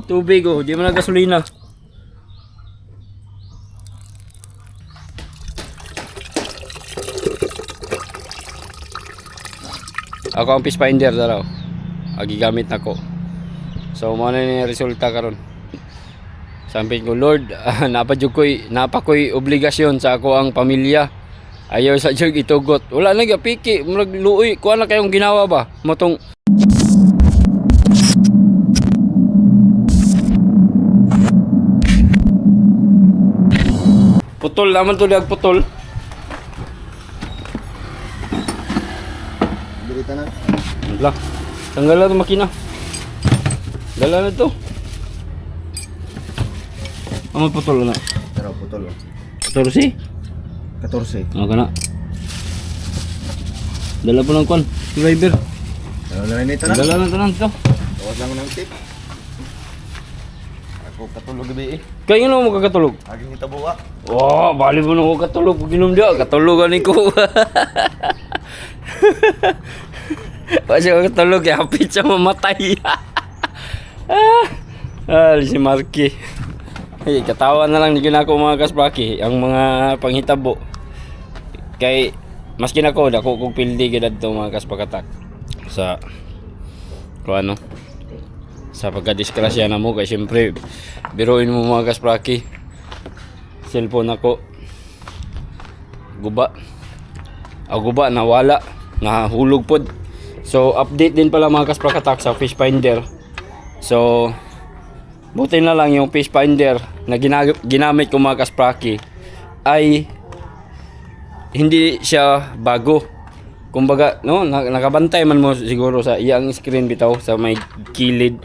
Tubig oh, di man na gasolina. Ako ang fish finder daw. Agi gamit nako. So mo na ni resulta karon. Sabi ko, Lord, napa ko'y obligasyon sa ako ang pamilya. Ayaw sa jug itugot. Wala na gapiki, murag luoy, kuha na kayong ginawa ba? Motong putol naman to dag putol. Dirita na. Wala. Tanggal na 'tong makina. Dala na to. Amo putol na. Pero putol. 14. 14. Ano ka na? Dala po ng kwan. Driver. Ano na rin ito na? Dala na ito lang ito. Tawad lang ng tip. Ako katulog gabi eh. Kaya nga mo kakatulog? Aging itabuwa. Oh, bali mo na ako katulog. Pag inom dia, katulogan ko. Kasi ako katulog, kaya hapit siya mamatay. Si Marky. Ay, katawa na lang ni ginako mga kaspraki. Ang mga panghitabo. Kay, maski na ko, dako kong pildi gilad to mga kaspakatak. Sa, kung ano, sa pagkadiskrasya na mo. Kaya siyempre, biruin mo mga kaspraki. Cellphone ako guba nawala, nahulog pod. So update din pala mga kasprakatak sa fish finder. So buti na lang yung fish finder na ginamit ko mga kaspraki ay hindi siya bago. Kumbaga no, nakabantay man mo siguro sa iyang screen bitaw sa may kilid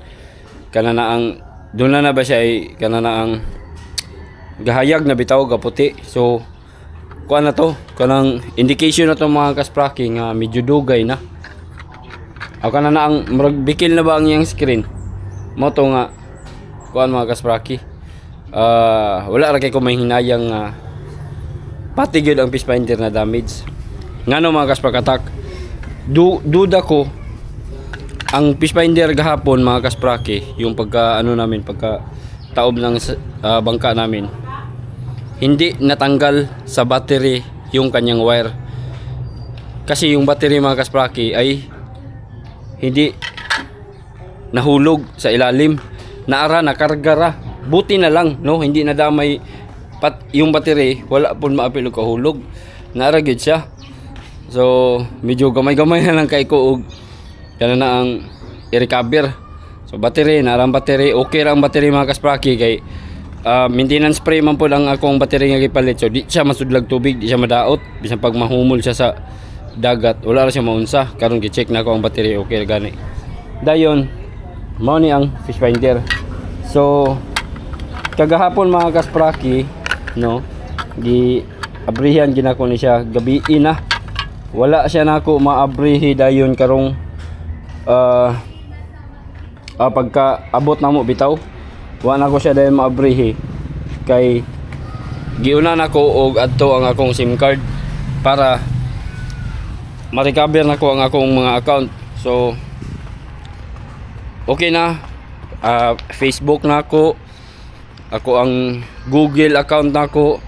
kana na ang doon na ba siya ay kana na ang gahayag na bitaw gaputi. So kuan na to, kanang indication na to mga kaspraki nga medyo dugay na. Ako na ang bikil na ba ang iyang screen mo to nga kuan mga kaspraki. Wala ra kay ko may hinayang pati gyud ang fish finder na damage. Ngano mga kasprakatak, duda ko ang fish finder gahapon mga kaspraki, yung pagka ano namin, pagka taob ng bangka namin, hindi natanggal sa battery yung kanyang wire. Kasi yung battery mga kaspraki ay hindi nahulog sa ilalim. Naara, nakargara. Buti na lang, no? Hindi nadamay yung battery, wala po maapil o kahulog. Naara gid siya. So, medyo gamay-gamay na lang kay ko og kana na ang i-recover. So, battery, narang battery, okay ra ang battery mga kaspraki kay maintenance spray man po lang akong battery nga gipalit. So di siya masudlag tubig, di siya madaot. Bisan pag mahumol siya sa dagat, wala ra siya maunsa. Karon gi-check na ako ang battery, okay gani. Dayon, mao ni ang fish finder. So kagahapon mga kaspraki, no, gi abrihan ginako ni siya gabi na. Wala siya nako maabrihi dayon karong pagka abot na mo bitaw. Wala ko siya dahil maabrihi kay giuna na ko og adto ang akong SIM card para ma-recover na ko ang akong mga account. So okay na, Facebook na ako ang Google account na ako,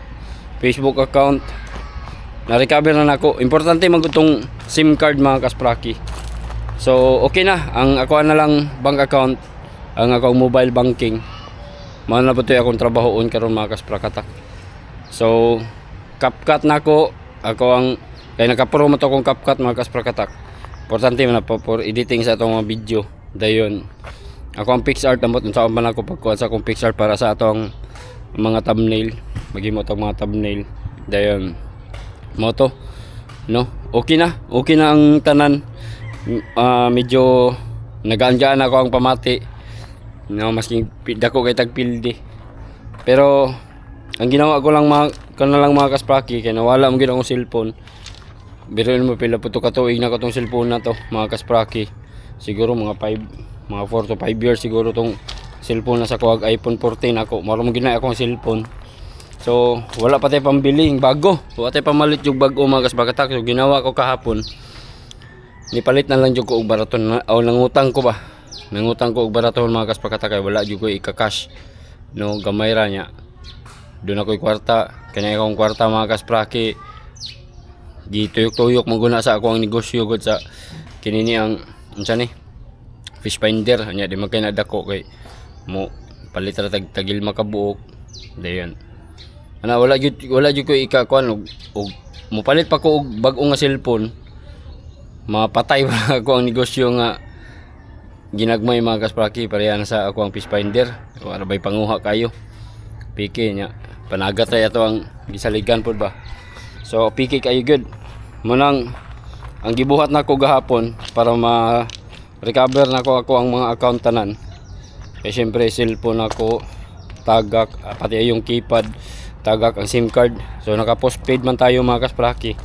Facebook account na-recover na nako. Importante magutong SIM card mga kaspraki. So okay na, ang ako na lang bank account, ang akong mobile banking. Mao na po akong trabahoon karon mga kasprakatak. So CapCut na ako ang kay nakapro mo to akong CapCut mga kasprakatak. Importante man na po for editing sa atong mga video. Dayon ako ang PixArt namot unsa man ako pagkuha sa akong PixArt para sa atong mga thumbnail. Maghimo tong mga thumbnail. Dayon mo to, no? Okay na ang tanan. Medyo nagaan ako ang pamati. No, maski dako kay tagpildi. Pero ang ginawa ko lang mga kaspraki kay nawala mo gid akong cellphone. Biruin mo pila puto ka tuig na ko tong cellphone na to mga kaspraki. Siguro mga 4 to 5 years siguro tong cellphone na sa kuwag iPhone 14 ako. Maro mo ginaya akong cellphone. So wala pa tay pambili bago. Wala tay pamalit jug bag-o mga kasprakatak. So ginawa ko kahapon. Nipalit na lang jud ko og baraton o nangutang ko ba. nangutang ko og baratahon mga kasprakatak kay wala gyud ko ika-cash. No, gamay ra nya. Doon ako'y kwarta, kanya akong kwarta mga kaspraki. Gituyok-tuyok maguna sa ako ang negosyo gud sa kinini ang unsa ni? Fish finder nya di man kay nadako kay mo palit ra tagil makabuok. Dayon. Ana wala gyud ko ika-kuan og mopalit pa ko og bag-o nga cellphone. Mapatay pa ako ang negosyo nga ginagmay mga kaspraki pareha na sa ako ang fish finder. Wala bay panguha kayo. Piki nya. Panagat ay ato ang gisaligan pod ba. So piki kayo good. Munang ang gibuhat nako gahapon para ma-recover nako ako ang mga account tanan. Kay syempre cellphone ako tagak pati yung keypad tagak ang SIM card. So naka postpaid man tayo mga kaspraki.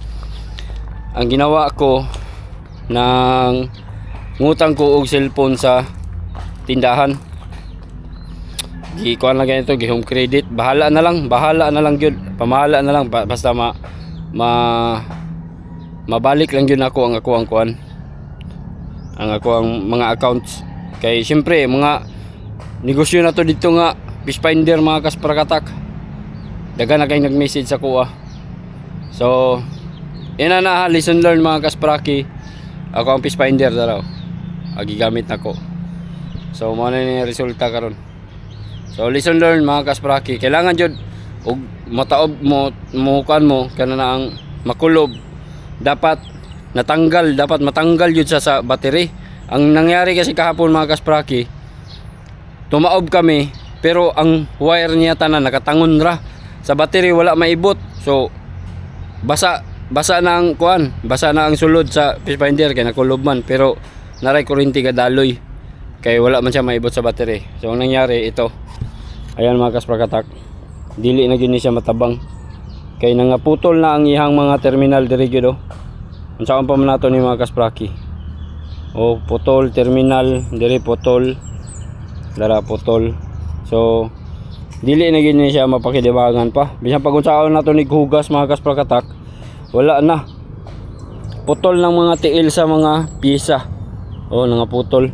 Ang ginawa ko nang ngutang ko og cellphone sa tindahan. Gikuan lang ganito, gi home credit. Bahala na lang gyud. Pamahala na lang basta mabalik lang gyud ako ang kuan. Ang ako ang mga accounts. Kay syempre mga negosyo na to dito nga fish finder mga kasprakatak. Dagan na kay nag-message sa kuha. So ina na lesson learn mga kaspraki. Ako ang fish finder daw. Agi gamit nako. So mo na ni resulta karon. So lesson learn mga kaspraki, kailangan jud og mataob mo kan mo kana na ang makulob dapat matanggal jud sa battery. Ang nangyari kasi kahapon mga kaspraki, tumaob kami pero ang wire niya tanan nakatangon ra sa battery, wala maibot. So basa na ang kuan, basa na ang sulod sa fish finder kay nakulob man pero naray kuryente kadaloy kay wala man siya maibot sa battery. So ang nangyari ito, ayan mga kasprakatak, dili na gyud ni siya matabang kay nangaputol na ang ihang mga terminal diri gyud. Unsaon pa man nato ni mga kaspraki, o putol terminal diri, putol dara, putol. So dili na gyud ni siya mapakidibangan pa. Bisan pag unsaon nato ni hugas mga kasprakatak, wala na, putol ng mga tiil sa mga piyesa. O nangaputol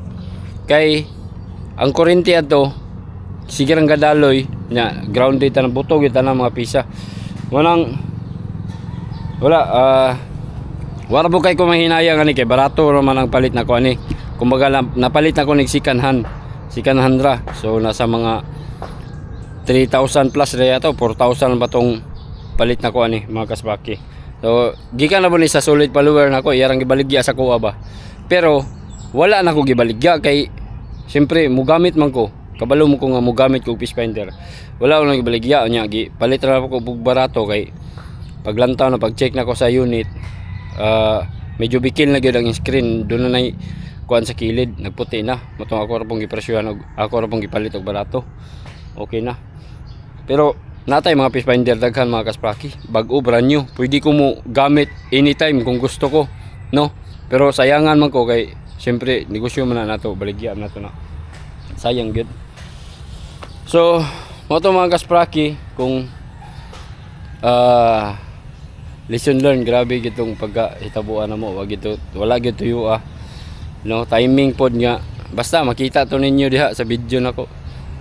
kay ang kuryente ato sige ang gadaloy nya, grounded tanang butog ita na mga pisa. Wala wala po kay ko mahinaya nga ni kay barato naman ang palit na ko ani. Kumbaga napalit na ko nig second hand ra. So nasa mga 3,000 plus ra yato, 4,000 ba tong palit na ko ani mga kasbaki. So gikan na po ni sa solid follower nako, iyarang gibaligya sa kuha ba. Pero wala na ko gibaligya kay siyempre mugamit man ko. Kabalo mo ko nga mugamit ko fish finder. Wala ko nang gibaligya nya, palit ra ko og barato kay paglantaw na pag-check na ko sa unit, medyo bikil na gyud ang screen, doon na nay kuan sa kilid, nagputi na. Matong ako ra pong gipresyohan og ako ra pong gipalit og barato. Okay na. Pero natay mga fish finder daghan mga kaspraki, bag-o brand new. Pwede ko mo gamit anytime kung gusto ko, no? Pero sayangan man ko kay siyempre negosyo man na nato, baligya na to na. Sayang gyud. So, mo to mga kaspraki, kung lesson learned, grabe gitong pagkahitabuan na mo, wala gyud tuyo no, timing pod nga. Basta makita to ninyo diha sa video nako.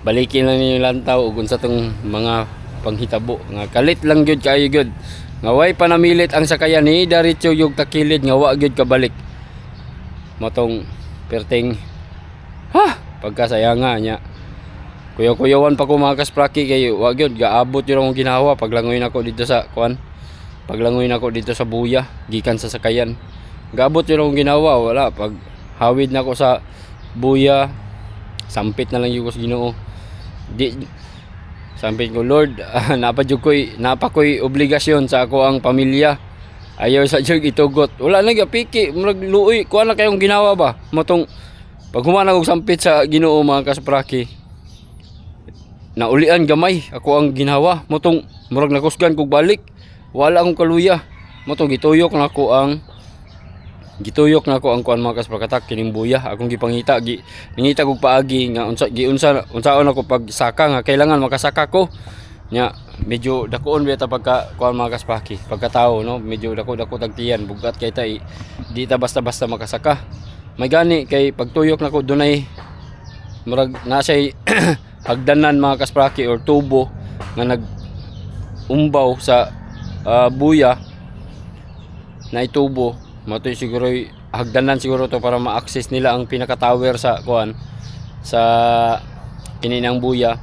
Balikin lang ninyo lantaw ug unsa tong mga panghitabo nga kalit lang gyud kaayo gyud. Nga way panamilit ang sakayan ni diretso yung takilid nga wa gyud kabalik. Motong perting pagkasayanga nya. Kuyaw-kuyawan pa ko mga kaspraki kay wa gyud gaabot yun akong ginawa paglangoy nako dito sa kuan. Paglangoy nako dito sa buya gikan sa sakayan. Gaabot yun akong ginawa, wala pag hawid nako sa buya, sampit na lang yung Ginoo. Di sampit ko, Lord, napa koy obligasyon sa ako ang pamilya. Ayaw sa jug itugot. Wala na gapiki, murag luoy, kuan na kayong ginawa ba? Motong pag humana og sampit sa Ginoo mga kaspraki, naulian gamay ako ang ginawa. Motong murag nakusgan kog balik, wala akong kaluya. Motong gituyok na ko ang kuan mga kasprakatak kining buya akong gipangita ningita kog paagi nga unsaon ako pagsaka nga kailangan makasaka ko nya. Medyo dakoon beta pagka kuan mga kaspaki pagkatao, no, medyo dako tagtiyan bugat kay tay di ta basta makasaka. May gani kay pagtuyok nako dunay murag nasay hagdanan mga kaspraki or tubo nga nag umbaw sa buya na itubo matoy siguro hagdanan siguro to para ma-access nila ang pinaka tower sa kuan sa kininang buya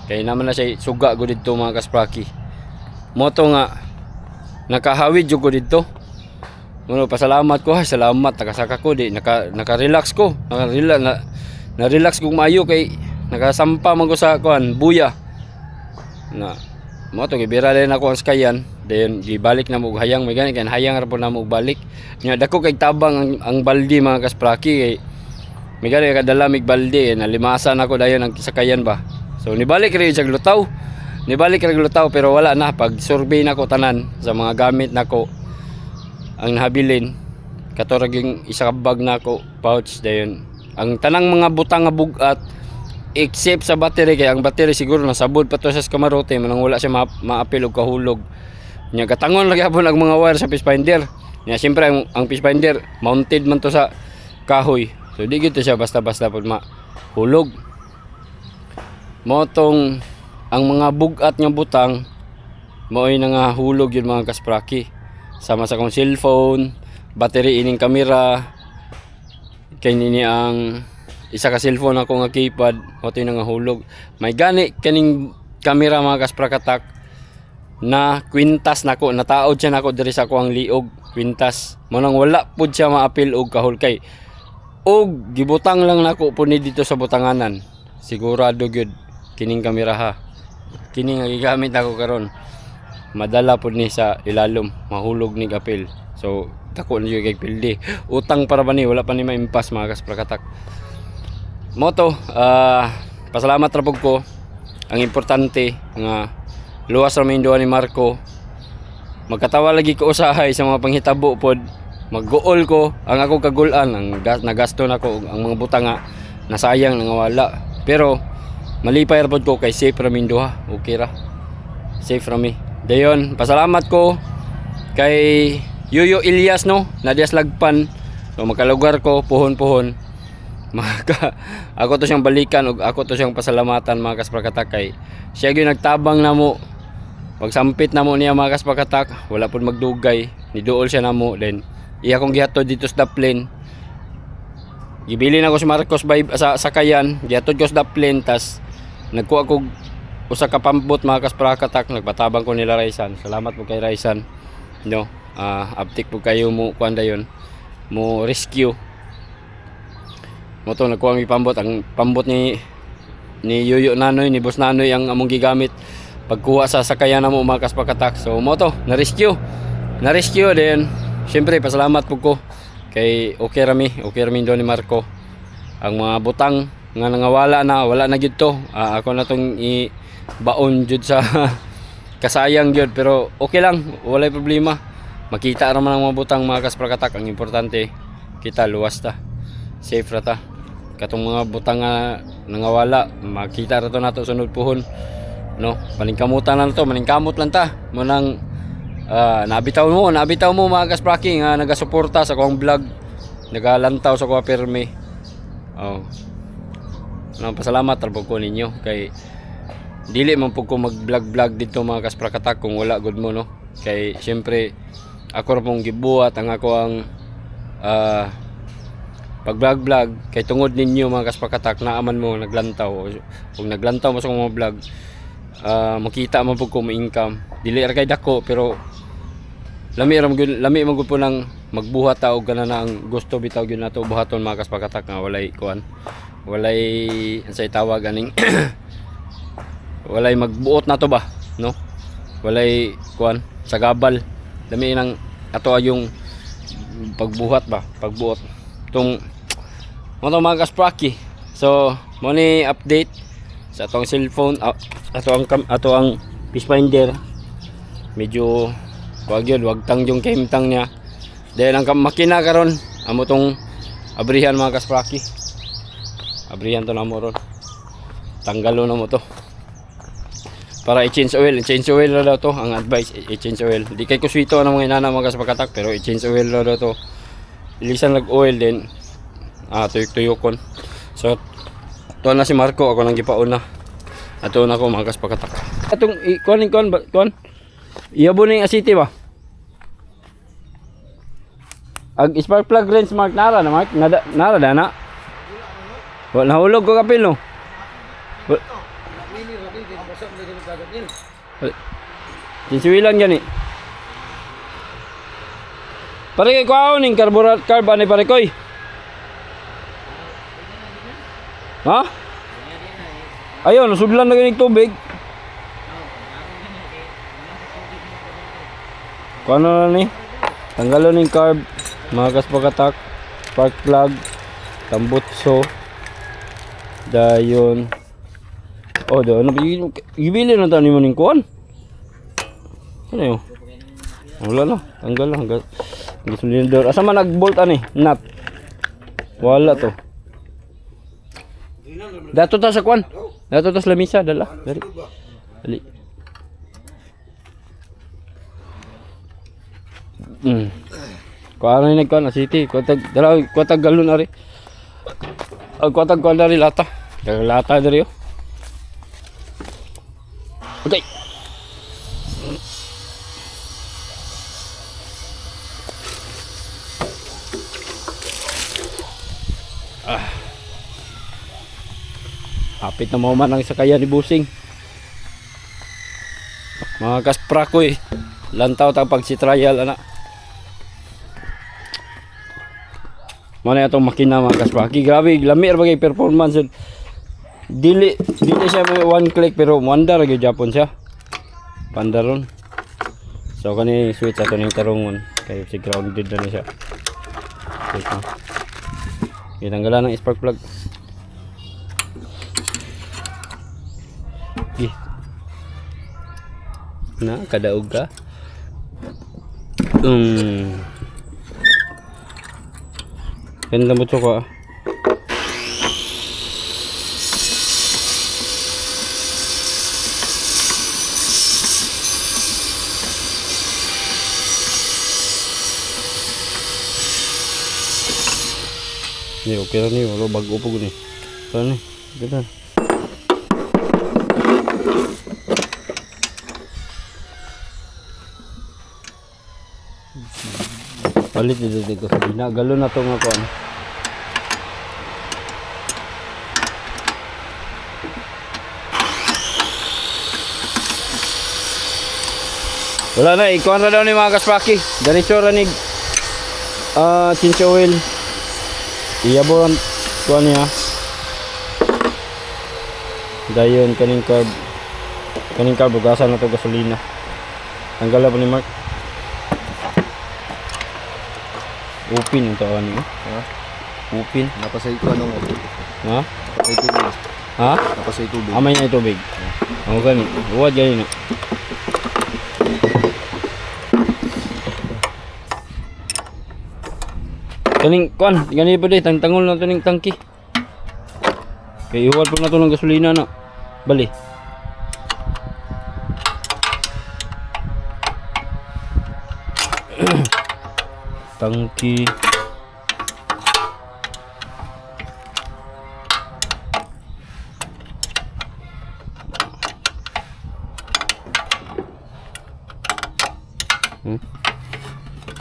kay naman na siya suga go didto mga kaspraki moto nga nakahawid jud ko didto Muno pasalamat ko, ay salamat nakasaka ko di naka-relax ko. Na-relax ko maayo kay nakasampa man ko sa kuan buya. Na mo to gibira din ako ang skayan, then gibalik na mo hayang may gani kay hayang ra po na mo balik. Nya dako kay tabang ang baldi mga kaspraki kay may gani kadala mig baldi nalimasan ako dayon ang sakayan ba. So nibalik ra sa lutaw. Nibalik ra lutaw pero wala na pag survey nako tanan sa mga gamit nako. Ang nahabilin katorag yung isa ka bag na ako pouch dayon ang tanang mga butang nga bugat except sa battery kay ang battery siguro nasabod pa to sa kamarote manang wala siya maapil og kahulog nya katangon lagi hapon ang mga wire sa fish finder nya siyempre ang fish finder mounted man to sa kahoy so di gito siya basta-basta pud mahulog motong ang mga bugat nga butang maoy nga hulog yun mga kaspraki sama sa kong cellphone, battery ining kamera kay nini ang isa ka cellphone ako nga keypad oto nga hulog may gani kaning kamera mga kasprakatak na kwintas nako nataod siya nako diri sa ako ang liog kwintas mo nang wala pud siya maapil og kahul kay og gibutang lang nako puni dito sa butanganan sigurado gyud kining kamera ha kini nga gigamit nako karon madala po ni sa ilalom mahulog ni kapil so tako na yung pildi utang para ba ni wala pa ni maimpas mga kasprakatak moto pasalamat ra pug ko ang importante nga luwas ra may duha ni Marco magkatawa lagi ko usahay sa mga panghitabo pod mag-goal ko ang ako kagulan ang nagasto nako ang mga butanga nasayang nangawala pero malipay ra pod ko kay safe ra may duha okay ra safe ra mi dayon pasalamat ko kay Yuyo Ilyas no Nadias Lagpan so makalugar ko puhon-puhon ako to siyang balikan ug ako to siyang pasalamatan mga kasprakatak kay siya gyud nagtabang namo pagsampit namo niya mga kasprakatak wala pud magdugay niduol siya namo then iya kong gihatod dito sa Daplin gibilin ako si Marcos sa sakayan gihatod ko sa Daplin tas nagkuha ko usa ka pambot mga kasprakatak nagpatabang ko nila Raisan salamat po kay Raisan no uptik po kayo mo kuanda yon mo rescue mo to nagkuha mi pambot ang pambot ni Yuyo Nanoy ni Boss Nanoy ang among gigamit pagkuha sa sakayan namo mga kasprakatak so mo to na rescue din syempre pasalamat po ko kay okay rami do ni Marco ang mga butang nga nangawala na wala na gyud to ako na tong baon jud sa kasayang jud pero okay lang walay problema makita ra man ang mga butang mga kasprakatak ang importante kita luwas ta safe ra ta katong mga butang nga nangawala makita ra to nato sunod puhon no paningkamutan na to maningkamot lang ta mo nang nabitaw mo mga kaspraki nga nagasuporta sa akong vlog nagalantaw sa kuha perme pasalamat ra ko ninyo kay dili man pug ko mag-vlog dito mga kasprakatak kung wala gud mo no kay syempre ako ra pong gibuhat ang ako ang pag-vlog kay tungod ninyo mga kasprakatak naaman mo naglantaw kung naglantaw mo sa mga vlog makita man pug ko ma-income dili ra kay dako pero lami man gud po nang magbuhat ta og kana na ang gusto bitaw gyud nato buhaton mga kasprakatak nga walay kuan walay ansay tawag aning walay magbuot na to ba no walay kuan sagabal dami nang ato yung pagbuhat ba pagbuot tong mo mga kaspraki so mo ni update sa atong cellphone ato ang fish finder medyo wag tang yung kemtang niya dahil ang makina karon amo tong abrihan mga kaspraki abrihan to na mo ron tanggalo na mo to para i-change oil na daw to ang advice i-change oil di kay kuswito ang mga inana mga kasprakatak pero i-change oil na daw to ilisan lag oil din tuyok-tuyokon so Tuwa na si Marco, ako nang gipauna. Ato na ko mga kaspakatak. Atong kuan. Iyabo na yung asiti ba? Ag spark plug rin Mark nara na Mark. Nara na. Wala nahulog ko kapil no. Sinsiwilan gani. Pare kay kuaon ning carb ani pare koy. Ha? Ayun, nasudlan na ganing tubig. Kuano na ni? Tanggalon ning carb, mga kaspakatak, spark plug, tambutso, dayon. Oh, do ano ibili na tani mo ning kuan? Ano yun? Wala na, tanggal na hanggang silindor. Asa man nag-bolt ani? Nut. Wala to. Dato ta sa kuan. Dato ta sa lamisa dala. Dali. Kuan ni nagkuan na city. Kuatag galon ari. Kuatag kuan dari lata. Lata dari yo. Okay. Hapit na mo man ang sakayan ni Busing. Mga kaspra ko eh. Lantaw tang pagsitrial ana. Mana itong makina mga kaspra. Grabe, lami ra bagay performance. Dili siya one click pero mandar gyud Japon siya. Pandaron. So kani switch ato ning tarungon kay si grounded na siya. Okay. Itanggalan ng spark plug. Na kadaog ka. Ganda mo to ko. Ni okay ra ni wala bago pa guni. Saan ni? Ganda. Palit dito ko sabi na galon na to nga kon. Wala na ikuan ra daw ni mga kaspaki. Diretso ra ni chincho oil. Iyaboran kuan niya. Dayon kaning carb bugasan na to gasolina. Tanggal pa ni Mark. Upin yung tawag niyo. Ha? Upin. Napasay ko anong ha? Napasay tubig. Ha? Napasay tubig. Amay na tubig. Ang gani. Uwad gani na. Kaning kuan, gani pa di tangtangol na to ning tangki. Kay iwal pa na to ng gasolina na. Bali. Tangki.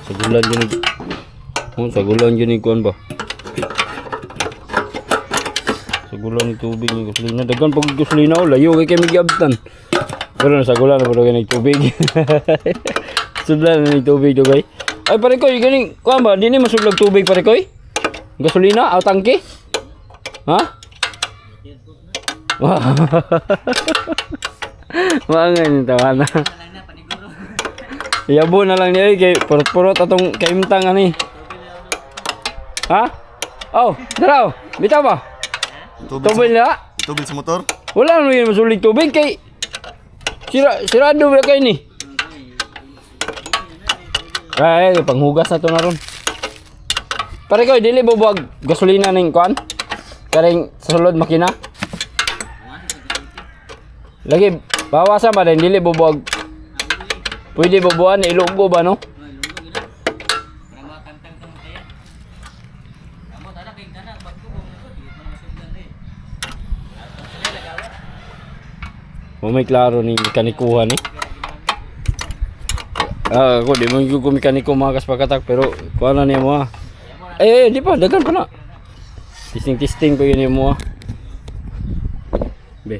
Sagulan yun. Sagulan yun kuan ba? Sagulan ni tubig ni gasolina. Dagan pag gasolina o layo kay kami giabtan. Pero nasagulan na pala ng tubig. Sudlan na ng tubig do guys. Ay pare ko, ganing kuan ba? Di ni masudlag tubig pare ko. Gasolina o tangke? Ha? Mangan yung tawa na. Iyabo na lang niya kay purot-purot atong kaimtang ani. Ha? Oh, daraw. Bitaw ba? Tubig na? Tubig sa motor? Wala naman yung masulig tubig kay sirado ba kayo ni? Ay, panghugas na to na ron. Pare ko, dili bubuag gasolina ning kuan? Karing sa sulod makina? Lagi, bawasan ba rin, dili bubuag. Pwede bubuan, ilunggo ba no? May klaro ni mekanikuhan eh. Ako di mo yung mekaniko mga kaspakatak pero kuha na niya mo ah. Di pa, dagan pa na. Testing pa yun mo ah. Be.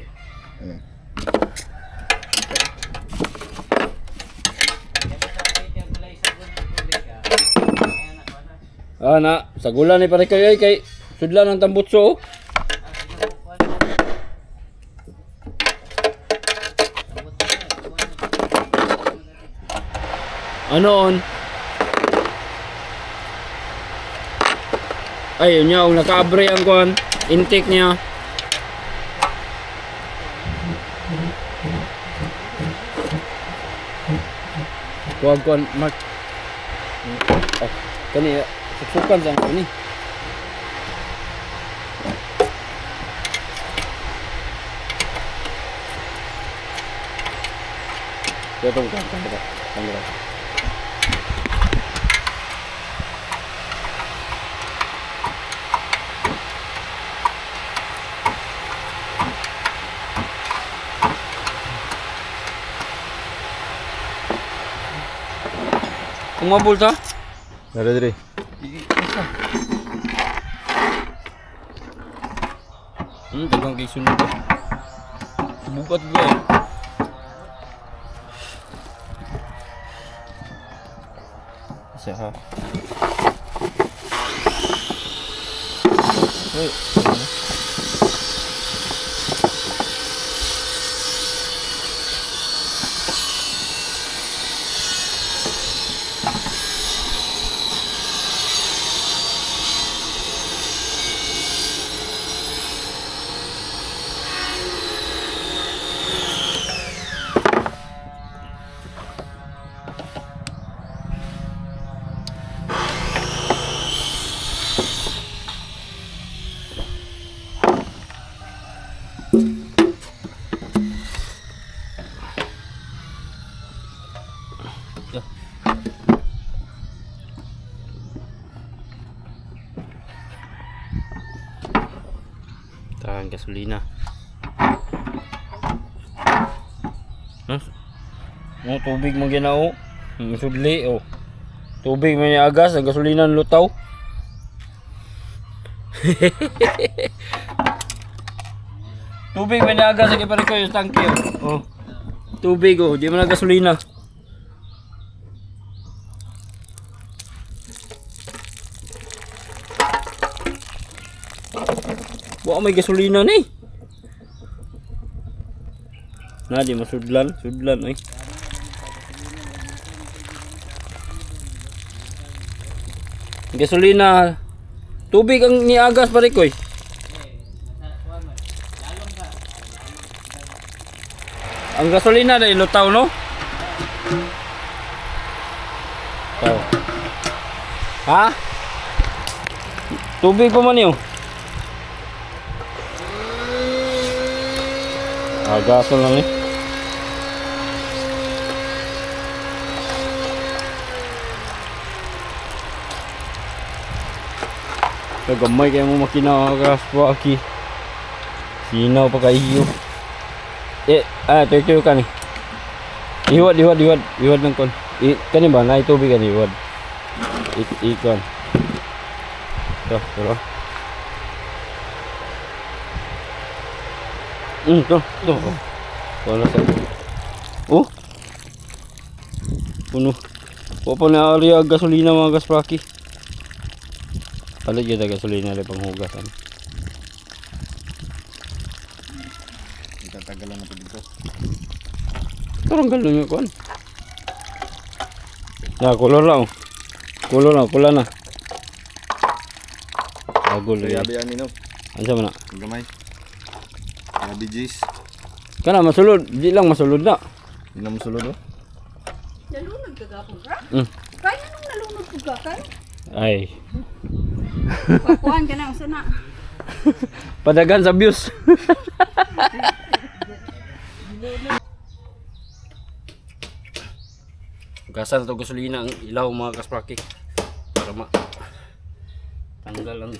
Na, sagulan ni pare kayo kay sudlan ng tambutso. Ano on? Ayun niya, ang naka-abre ang kuhan, intake niya. Kuhan, Mark. Oh, kani, suksukan sa kani. Tunggu. Kumabul ta? Nara diri. Dagang kay sunod ko. Bukat ko eh. Isa ha. Tahan gasolina. Tubig mo ginao. Sudli oh. Tubig man agas, ang gasolina lutaw. Tubig man agas sa pare ko yung tangke oh. Tubig oh, di man na gasolina. Wala may gasolina ni. Na di masudlan, eh. Gasolina. Tubig ang niagas pare ko eh. Ang gasolina na ilutaw no? Oh. Ha? Tubig pa man yun. Agasan lang eh. Gamay kayo mo makina kaswa aki. Sinaw pa kayo. Tuyo ka ni. Iwad ng kon. Kani ba na itubig kan iwad. Ikon. Pero. Tuh. Wala sa. Oh. Puno. Opo na area gasolina mga gaspraki. Palit kita gasolina rin panghugasan. Tatagalan na po dito. Tarong galon yung kuhan. Kulor lang. Kula na. Agol rin. Yabi ani no. Ansa man na? Gamay. Yabi Jis. Kana masulod, di lang masulod na. Di na masulod oh. Nalunod ka gapon ka? Kaya nung nalunod ka kay? Ay. Pakuan ka na usa na. Padagan sa views. Gasan na ito gasolina ang ilaw mga kaspraki para tanggal ang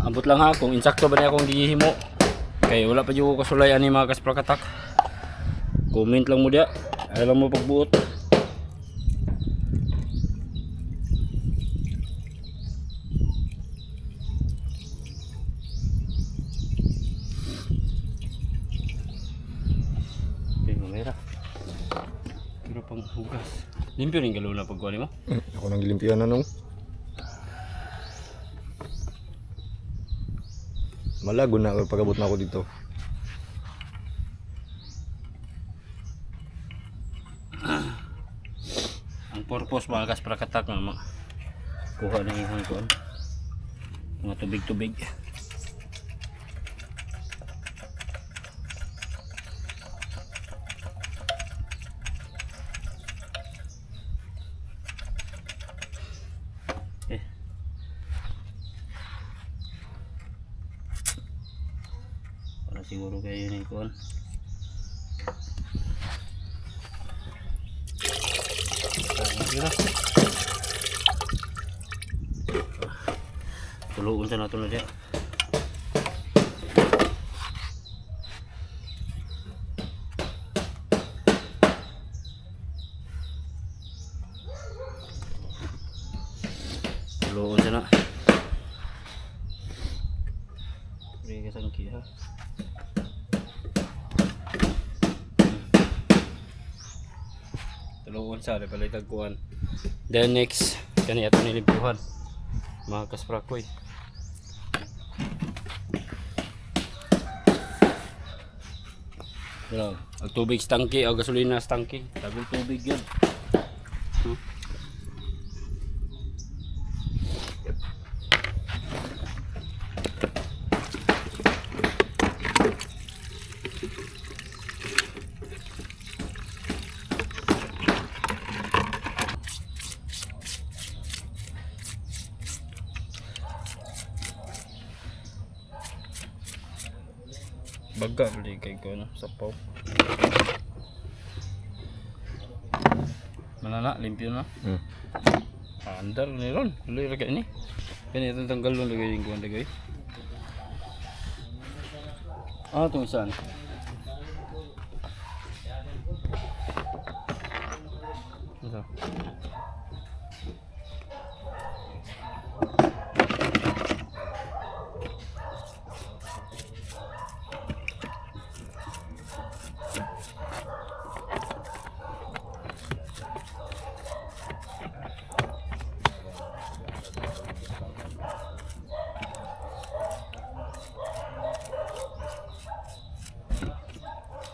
ambot lang ha kung insakto ba niya akong gihimo. Kay wala pa jud ko kasulayan ni mga kasprakatak. Comment lang mo dia. Ay lang mo pagbuot. Okay, mamera. Pero pang hugas. Limpyo rin galaw na pagkuha mo? Ako nang gilimpiyan na nung. Malago na ako pagabot na ako dito. Ang purpose mga kasprakatak nga kuha ng ihang kuan. Mga tubig-tubig. Para siguro kayo yung kuan. Tuluon sa nato na diya. Tuluon sa na. Bigay sa kiha. Tuluon sa rin pala itagkuhan. Then next, kani ato nilimpuhan. Mga kasprakoy. Pero, ang tubig stangki o gasolina stangki. Tagong tubig yun. Baga ulit kay ko no, sapaw. Manana, limpyo na. Andar ni ron, ulit lagay ni. Kani itong tanggal lang lagay yung kuwan lagay. Itong saan? Ito.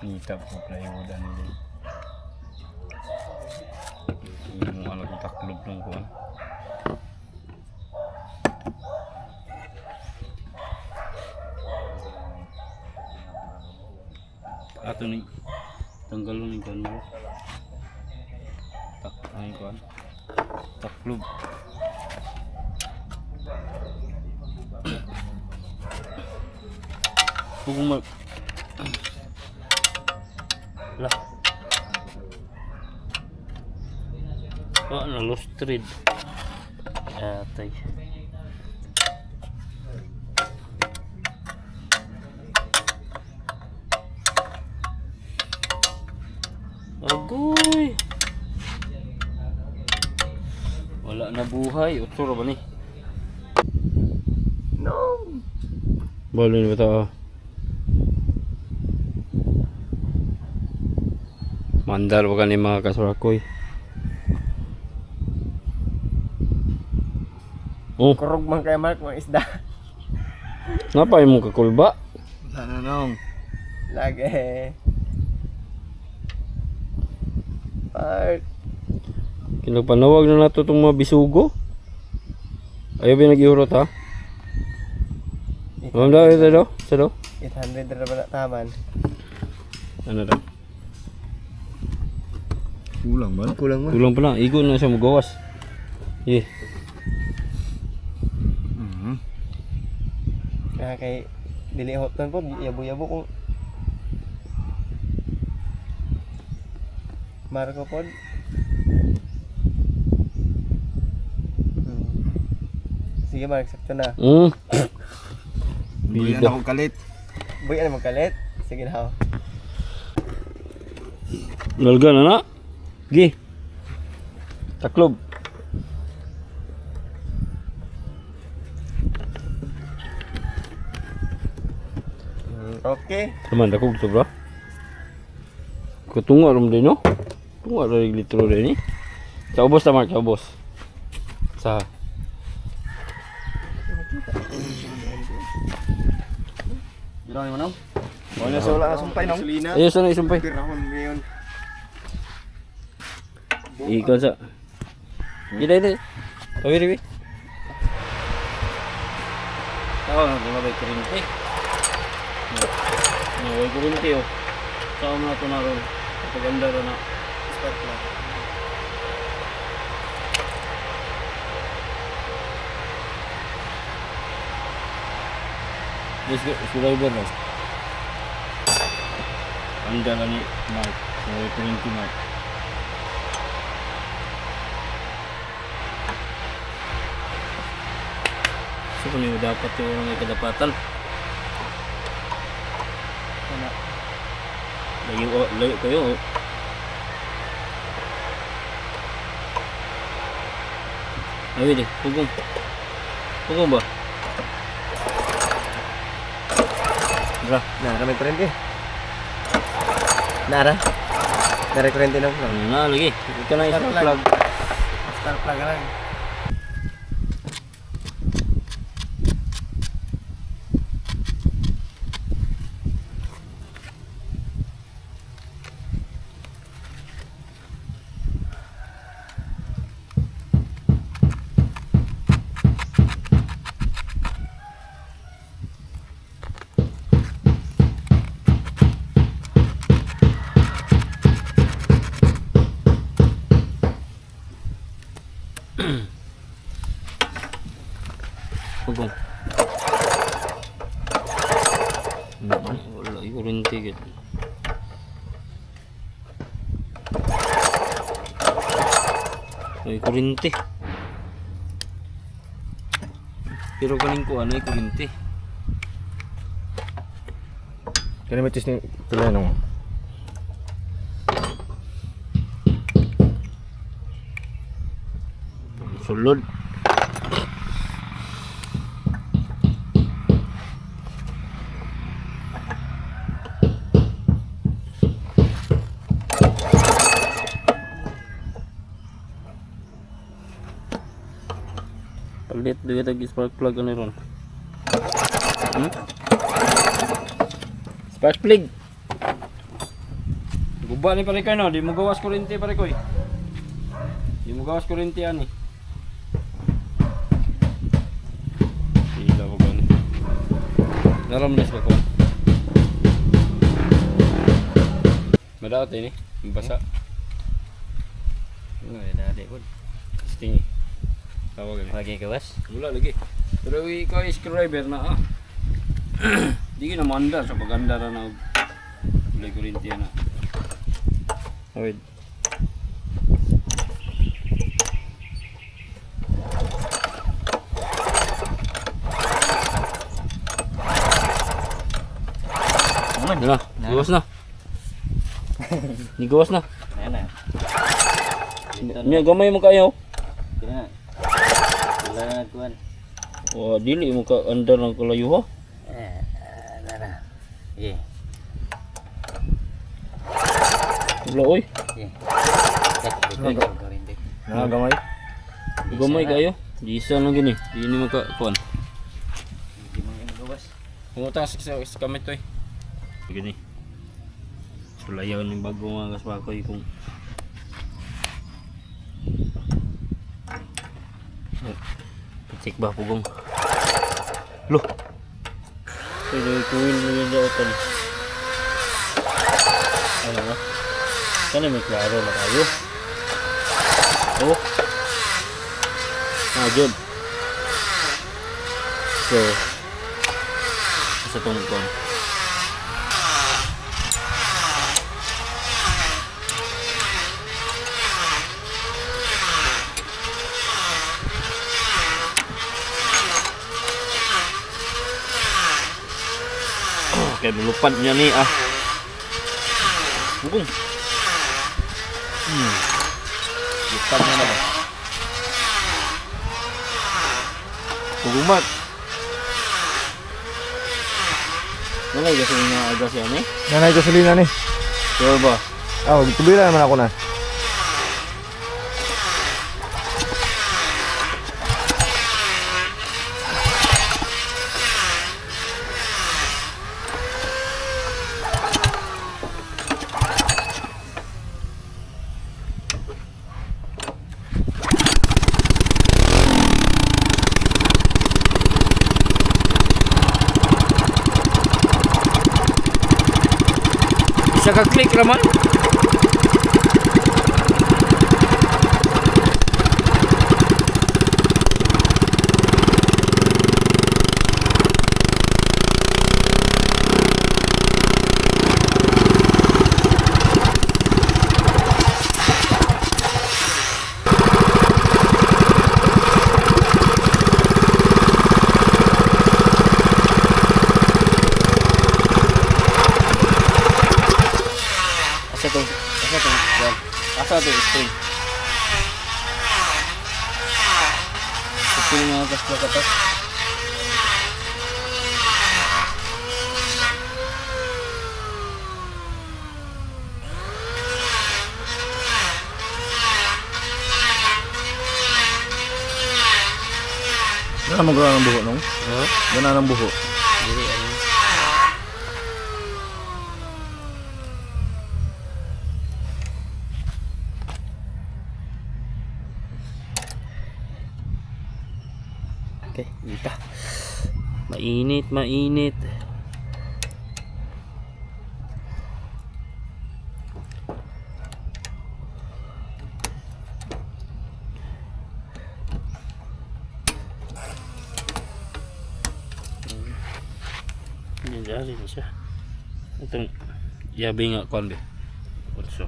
Nitap ko plywood ano din. Yung alam ko taklob ng kuwan. Ato ni tanggalon ni kuwan mo. Tak ay kuwan. Taklob. Kung lah. Na lost thread. Atay. Agoy. Wala na buhay. Utro ba ni? No. Balo ni bata. Mandar ba ni mga kasurakoy? Oh, Kurog man kay Mark mga isda. napay mo kakulba? Wala na nung. Lagi. Mark. Kinapanawag na nato itong mga bisugo. Ayaw ba nag-iurot ha? Ano daw ito daw? Isa daw? 800 na ba na taman? Ano daw? Kulang ba? Kulang ba? Kulang pa na. Igo na siya magawas. Yeah. Kaya kay dili hot po, yabo-yabo ko. Marco pod. Sige Mark, sakto na. Buyan Bida. ako kalit. Boy, ano magkalit? Sige na ako. Lalga na na. Gi. Taklob. Okay. Teman dakog to bro. Kutunga rum din no. Tunga ra litro din ni. Sa ubos ta Mark, sa ubos. Sa Ginawa mo nang? Wala sa wala na sumpay nang. Gasolina. ayos na isumpay. Pirahon ngayon. Ikaw sa. Ida ida. Tawiri wi. Tawa na mga bay kurinti. No, way kurinti oh. Sa mo na to na ron. Paganda ron na. Start lang. This driver no. Anda na ni Mark. So way kurinti Mark. So kung yung dapat yung orang may kadapatan. Ano? Layo kayo oh. Awi deh, pugong. Pugong ba? Bra, Nara, may kurente. Nara. Nara kurente na po. na lagi. Ika na isang plug. Start plug lang. Pugong. Wala yung kurinti gitu. Ay kurinti. Pero kaning ko ano ay kurinti. Kaya may tis ni tulay nung. Sulod. Palit duit lagi spark plug ano ron. Spark plug. Guba ni pare kayo no, di mo gawas kuryente pare ko. Di mo gawas kuryente ani. Sila ko gani. Naramnes ko ko. Madaot ini, basa. Ngayon na di po. Stingy. Tawag gani. Lagi gawas. Wala lagi. Pero ikaw ay screwdriver na ah. Di na mandar sa paganda ra na ulay kuryente na. Wait. Na, gawas na. Ni gawas na. Ayan na. Niya gamay mo kayo. Kaya na. Wala na nagkuhan. Oh, dili mo ka andar ng kalayo ha. Nara. Iya. Wala oy. Iya. Nakagamay. Gamay kayo. Di isa lang gini. Di ni mo ka kuan. Hindi mo yung gawas. Pungutang sa kamay to eh. Gini. Sulayaw ng bago mga kaspakoy kung check ba pugong. Loh. Pero kuwin mo yung daotan. Ano ba? Sana may klaro na kayo. Oh. Jod. So, sa tungkol. kay lupad niya ni ah. Bugong. Lupad niya na ba? Kugumat. Nalay kasi nga aga siya ni. Nanay gasolina ni. Sure ba? Oh, tuloy na naman ako na. Isa ka click raman. Asa to string. String nga kas katak. Gana mo ng buho nung? Gana ng buho. Okay, dito. Mainit, mainit. Dali na siya. Itong yabi nga kon be. Also.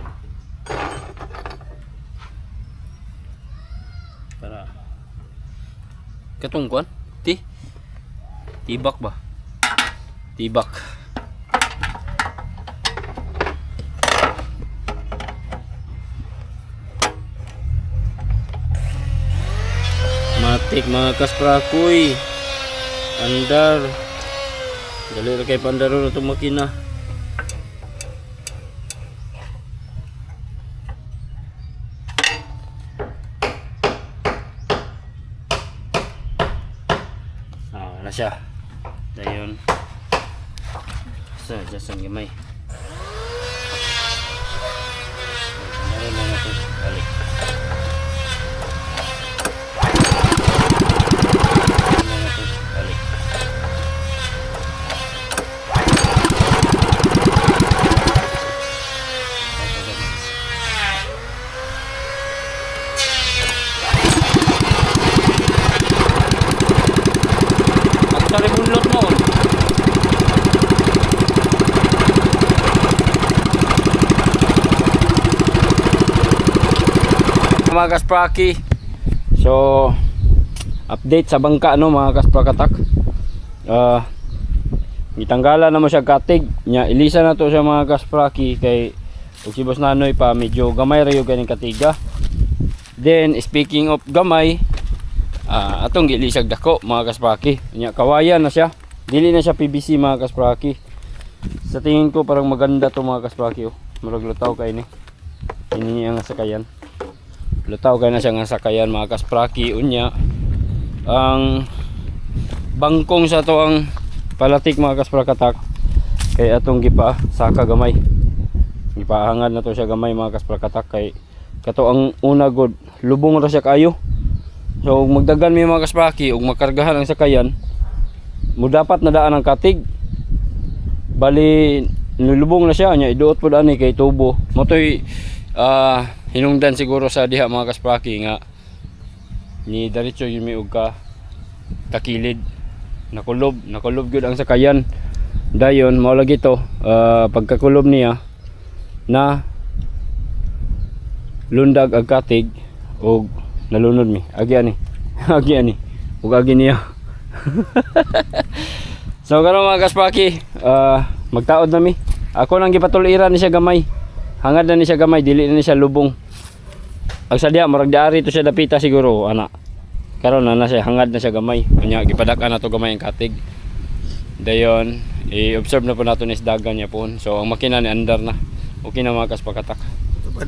Para katong kon? Tibak ba? Tibak. Matik mga kasprakoy. Andar. Dali ra kay pandaro na itong makina. Wala siya. Dayon. Sa jasang gamay. Pandaro na ito. Balik. Mga kaspraki, so update sa bangka no mga kasprakatak. Gitanggalan na mo siya katig nya, ilisa na to siya mga kaspraki kay ug si Boss Nanoy pa medyo gamay ra yung ganing katiga. Then speaking of gamay, atong gilisag dako mga kaspraki nya, kawayan na siya, dili na siya PVC mga kaspraki. Sa tingin ko parang maganda to mga kaspraki. Murag lutaw kay ni ini ang sakayan. Lutaw kay na siya nga sakayan mga kaspraki. Unya ang bangkong sa to ang palatik mga kasprakatak kay atong gipa saka gamay, gipahangad na to siya gamay mga kasprakatak kay kato ang una god lubong ra siya kayo. So magdagan mi mga kaspraki ug makargahan ang sakayan mo dapat nadaan ang katig, bali nilubong na siya nya iduot pud ani kay tubo motoy hinungdan siguro sa diha mga kaspraki nga ni diretso yun mi og ka takilid nakulob gyud ang sakayan. Dayon mao lagi to pagkakulob niya na lundag ang katig og nalunod mi agi ani ug agi niya. So karon mga kaspraki Magtaod na mi. Ako nang gipatuliran ni siya gamay. Hangad na ni siya gamay, dili na ni siya lubong. Ang sadya murag diari to siya dapita siguro ana. Karon na siya hangad na siya gamay. Unya gipadak-an na to gamay ang katig. Dayon, i-observe na po nato ni isdagan niya po. So ang makina ni andar na. Okay na mga kaspakatak. Ito pa